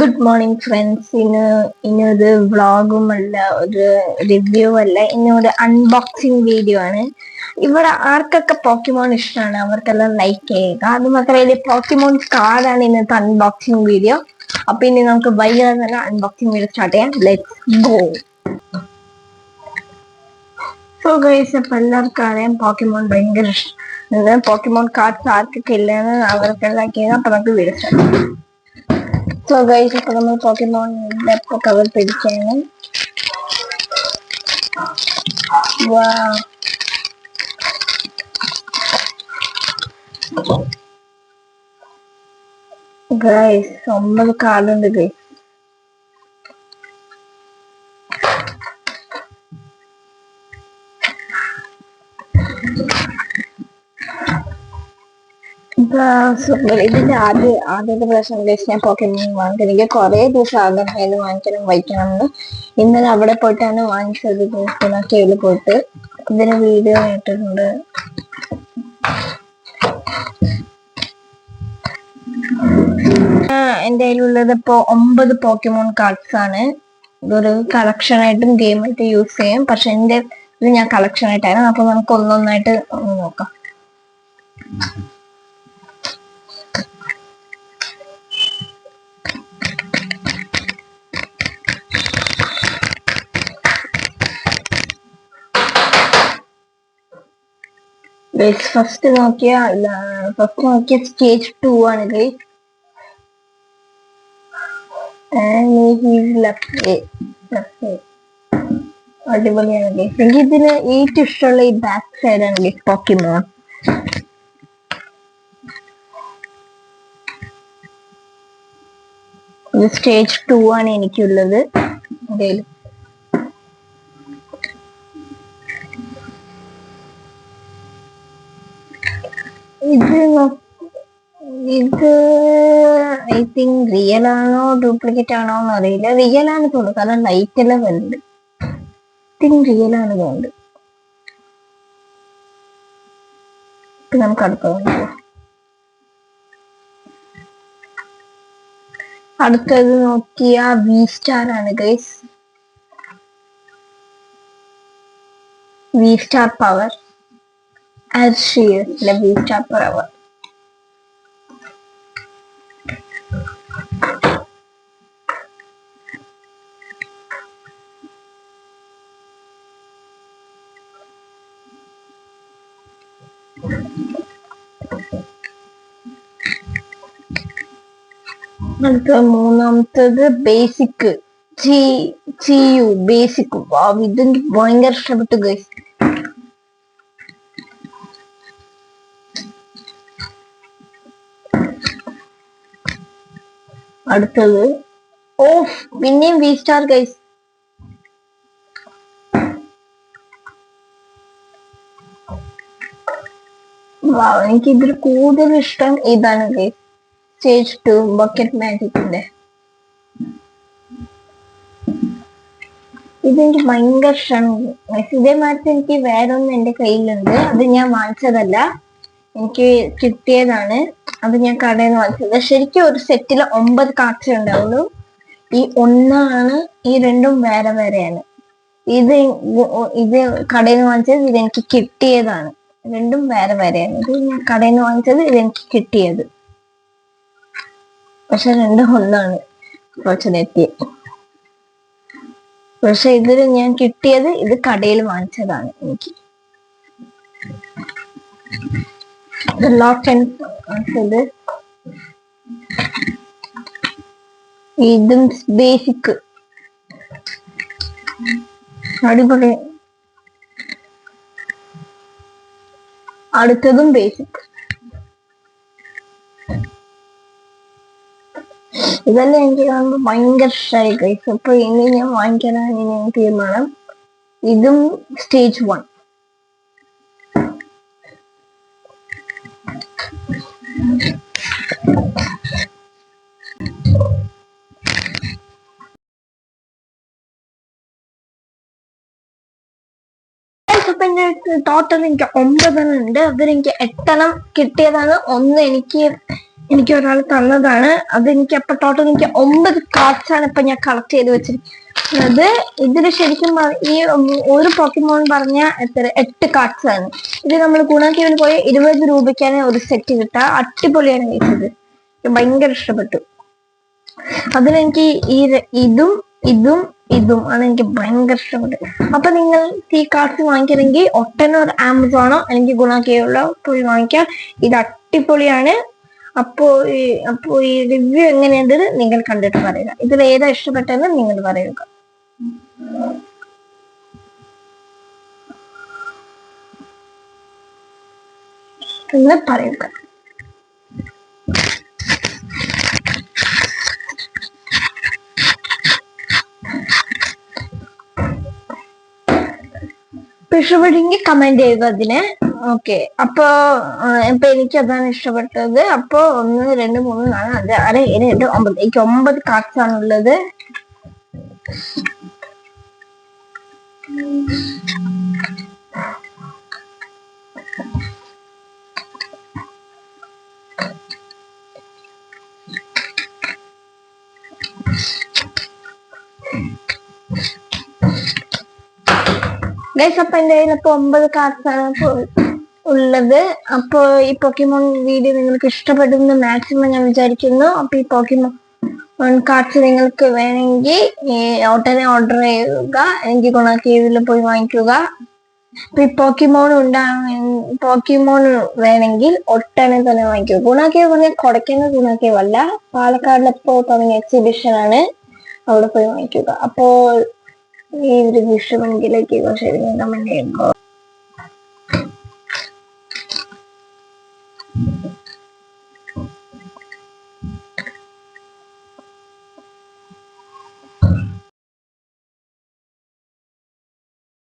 Good morning friends. ഇന്നൊരു വ്ളോഗും അല്ല, ഒരു റിവ്യൂ അല്ല, ഇന്നൊരു അൺബോക്സിങ് വീഡിയോ ആണ്. ഇവിടെ ആർക്കൊക്കെ പോക്കിമോൺ ഇഷ്ടമാണ് അവർക്കെല്ലാം ലൈക്ക് ചെയ്യുക. അത് മാത്രമല്ല, പോക്കിമോൺ കാർഡാണ് ഇന്നത്തെ അൺബോക്സിങ് വീഡിയോ. അപ്പൊ ഇനി നമുക്ക് വൈകാതെ തന്നെ അൺബോക്സിങ് വീഡിയോ സ്റ്റാർട്ട് ചെയ്യാം. Let's go. സോ ഗൈസ്, അപ്പൊ എല്ലാവർക്കും അറിയാം പോക്കിമോൺ ഭയങ്കര ഇഷ്ടം. പോക്കിമോൺ കാർഡ്സ് ആർക്കൊക്കെ ഇല്ലെന്ന് അവർക്കെല്ലാം ലൈക്ക് ചെയ്യുക. അപ്പൊ നമുക്ക് വീഡിയോ സ്റ്റാർട്ട് ചെയ്യാം. സോ ഗൈസ്, ഇപ്പൊ നമ്മൾ പോക്കിമോണിന്റെ കവർ പിടിച്ചാണ്. ഗൈസ് 9 കാർഡുണ്ട് ഗൈസ്. ഇതിന്റെ ആദ്യത്തെ പ്രാവശ്യം ഗൈസ് ഞാൻ പോക്കിമോൺ വാങ്ങിച്ചത്. എനിക്ക് കുറെ ദിവസം ആഗ്രഹമായിരുന്നു വാങ്ങിക്കണം എന്ന്. ഇന്നലെ അവിടെ പോയിട്ടാണ് വാങ്ങിച്ചത്. കേവില് പോയിട്ട് ഇതിന് വീഡിയോ ഇട്ടിട്ടുണ്ട്. എന്റെ കയ്യിലുള്ളത് ഇപ്പോ 9 പോക്കിമോൺ കാർഡ്സ് ആണ്. ഇതൊരു കളക്ഷൻ ആയിട്ടും ഗെയിം ആയിട്ട് യൂസ് ചെയ്യും. പക്ഷെ എന്റെ ഇത് ഞാൻ കളക്ഷൻ ആയിട്ടായിരുന്നു. അപ്പൊ നമുക്ക് ഒന്നൊന്നായിട്ട് നോക്കാം. ഫസ്റ്റ് നോക്കിയ സ്റ്റേജ് 2 ആണ് ഗൈസ്. അടിപൊളിയാണ് ഗൈസ്. എനിക്ക് ഇതിന് ഏറ്റവും ഇഷ്ടമുള്ള ഈ ബാക്ക് സൈഡാണ് ഗൈസ് പോക്കിമോൺ. ഇത് സ്റ്റേജ് 2 ആണ് എനിക്കുള്ളത്. ഇത് ഐ തിങ്ക് റിയൽ ആണോ ഡ്യൂപ്ലിക്കേറ്റ് ആണോ എന്ന് അറിയില്ല. റിയൽ ആണ് തോന്നുന്നു, കാരണം ലൈറ്റ് എല്ലാം വരുന്നുണ്ട്. റിയൽ ആണ് തോന്നുന്നത്. നമുക്ക് അടുത്തത് നോക്കിയ വി സ്റ്റാർ ആണ് guys. V star power. V star power. അടുത്ത മൂന്നാമത്തത് ബേസിക് ബേസിക്. ഇതെനിക്ക് ഭയങ്കര ഇഷ്ടപ്പെട്ടു ഗൈസ്. അടുത്തത് പിന്നെയും വി സ്റ്റാർ ഗൈസ്. എനിക്ക് ഇതിൽ കൂടുതൽ ഇഷ്ടം ഇതാണ് ഗൈസ്. Stage 2 bucket മാജിക്കിന്റെ. ഇതെനിക്ക് ഭയങ്കര ഇഷ്ടമാണ്. ഇതേമാതിരി എനിക്ക് വേറൊന്നും എന്റെ കയ്യിലുണ്ട്. അത് ഞാൻ വാങ്ങിച്ചതല്ല, എനിക്ക് കിട്ടിയതാണ്. അത് ഞാൻ കടയിൽ നിന്ന് വാങ്ങിച്ചത്. ശരിക്കും ഒരു സെറ്റില് 9 കാർഡ്സ് ഉണ്ടാവുള്ളൂ. ഈ ഒന്നാണ്, ഈ രണ്ടും വേറെ വേറെയാണ്. ഇത് കടയിൽ നിന്ന് വാങ്ങിച്ചത്. ഇതെനിക്ക് കിട്ടിയതാണ്. രണ്ടും വേറെ വേറെയാണ്. ഇത് ഞാൻ കടയിൽ നിന്ന് വാങ്ങിച്ചത്, ഇതെനിക്ക് കിട്ടിയത്. പക്ഷെ രണ്ടും ഒന്നാണ്. കുറച്ചെത്തി. പക്ഷെ ഇതിൽ ഞാൻ കിട്ടിയത്, ഇത് കടയിൽ വാങ്ങിച്ചതാണ് എനിക്ക്. ഇതും ബേസിക്. അടിപൊളി. അടുത്തതും ബേസിക്. ഇതെല്ലാം എനിക്ക് കാണുമ്പോൾ ഭയങ്കര ഇഷ്ടമായി ഗൈസ്. അപ്പൊ ഇനി ഞാൻ വാങ്ങിക്കാനാണ് ഞാൻ തീരുമാനം. ഇതും സ്റ്റേജ് 1. ടോട്ടൽ എനിക്ക് 9 ഉണ്ട്. അതിലെനിക്ക് 8 കിട്ടിയതാണ്. ഒന്ന് എനിക്ക് എനിക്ക് ഒരാൾ തന്നതാണ്. അത് എനിക്ക് അപ്പൊ ടോട്ടൽ എനിക്ക് 9 കാർഡ്സ് ആണ് ഇപ്പൊ ഞാൻ കളക്ട് ചെയ്ത് വെച്ചിരിക്കുന്നത്. ഇതില് ശരിക്കും ഈ ഒരു പോക്കിമോൺ പറഞ്ഞ എത്ര 8 കാർഡ്സ് ആണ്. ഇത് നമ്മൾ ഗുണാക്കേവിൽ പോയ 20 രൂപയ്ക്കാണ് ഒരു സെറ്റ് കിട്ടുക. അടിപൊളിയാണ് ഇത്. ഭയങ്കര ഇഷ്ടപ്പെട്ടു. അതിലെനിക്ക് ഇതും ആണ് എനിക്ക് ഭയങ്കര ഇഷ്ടപ്പെട്ടത്. അപ്പൊ നിങ്ങൾ ഈ കാർഡ്സ് വാങ്ങിക്കണമെങ്കിൽ ഒട്ടനോ ആമസോണോ അല്ലെങ്കിൽ ഗുണാക്കേവിലോ പോയി വാങ്ങിക്കാം. ഇത് അടിപൊളിയാണ്. അപ്പോ ഈ റിവ്യൂ എങ്ങനെയുണ്ടെന്ന് നിങ്ങൾ കണ്ടിട്ട് പറയുക. ഇതിൽ ഏതാ ഇഷ്ടപ്പെട്ടതെന്ന് നിങ്ങൾ പറയുക. എന്ന് പറയുക. ഇഷ്ടപ്പെട്ടെങ്കിൽ കമന്റ് ചെയ്യുക അതിന്. ഓക്കെ, ഇപ്പൊ എനിക്ക് അതാണ് ഇഷ്ടപ്പെട്ടത്. അപ്പൊ 1 2 3 4 5 6 7 8 9 എനിക്ക് 9 കാർഡ്സ് ആണുള്ളത്. ഗൈസ്, അപ്പൊ എന്റെ കയ്യിൽ ഇപ്പൊ 9 കാർഡ്സ് ആണ് ഉള്ളത്. അപ്പൊ ഈ പോക്കിമോൺ വീഡിയോ നിങ്ങൾക്ക് ഇഷ്ടപ്പെടുമെന്ന് മാക്സിമം ഞാൻ വിചാരിക്കുന്നു. അപ്പൊ ഈ പോക്കിമോൺ കാർഡ്സ് നിങ്ങൾക്ക് വേണമെങ്കിൽ ഉടനെ ഓർഡർ ചെയ്യുക. എനിക്ക് ഗുണാക്കേവിൽ പോയി വാങ്ങിക്കുക. അപ്പൊ ഈ പോക്കിമോൺ വേണമെങ്കിൽ ഒട്ടനെ തന്നെ വാങ്ങിക്കുക. ഗുണാക്കേവ് പറഞ്ഞാൽ കൊടയ്ക്കുന്ന ഗുണാക്കേവ് അല്ല, പാലക്കാടിൽ ഇപ്പോൾ തുടങ്ങിയ എക്സിബിഷൻ ആണ്. അവിടെ പോയി വാങ്ങിക്കുക. അപ്പോൾ ഈ ഒരു ഇഷ്ടമെങ്കിൽ ലൈക്ക് ചെയ്യുക, ഷെയർ ചെയ്യുക, കമന്റ് ചെയ്യുക.